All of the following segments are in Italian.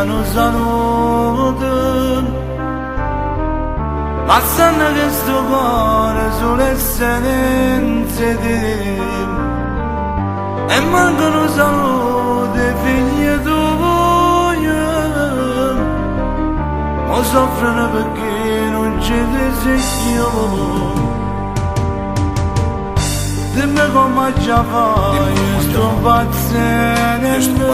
non salutano. Passano questo cuore sulle essenze di te e mancano salute figli tuoi, ma soffrono perché non ci desidero. Dimmi come già fai, sto pazzendo,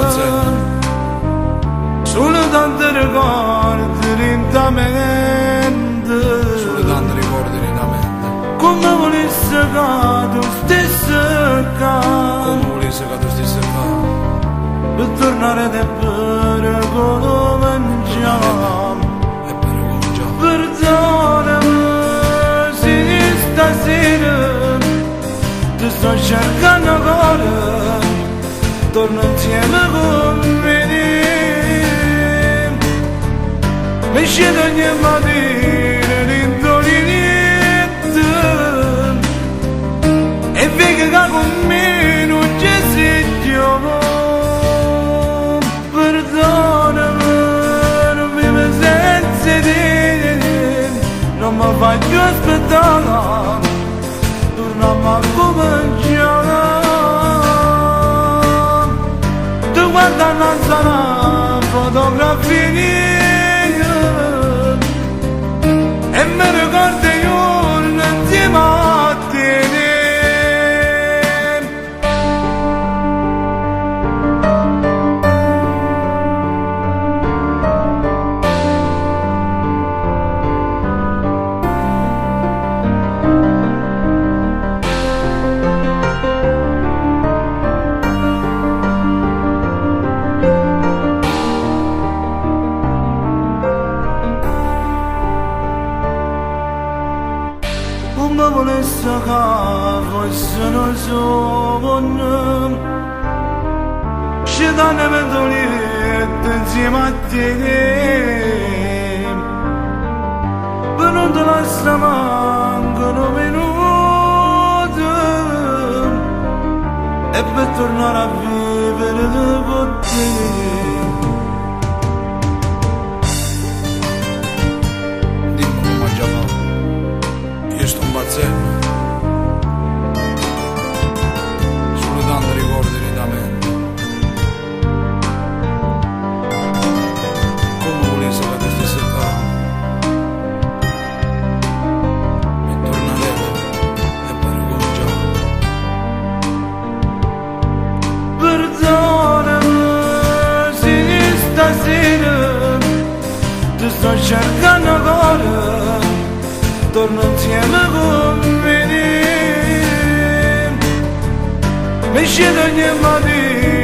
solo tanti ricordi lentamente, solo tanti ricordi lentamente, come volessi che tu stessi qua, come volessi che tu stessi qua, per tornare da bere come mangiamo, e per ricominciare. Perdonami se stasera ti sto cercando ancora, torna insieme con me. Mi scendo ogni mattina l'indolente e vedi che con me non ci sei più. Perdonami, non vivo senza te, non mi faccio aspettare, torniamo a cominciare. Tu guarda la sana fotografia e mi ricordo io insieme a te. Come volessi che fosse un sogno, ci danno ventolette insieme a te, per non te lascia mancano minuti, e per tornare a vivere con te. Sto impazzendo, solo tanti ricordi lentamente, come volessi che tu stessi qua, e tornare e per ricominciare. Perdonami se stasera ti sto cercando ancora, torno insieme con me. Mi scendo ogni mattina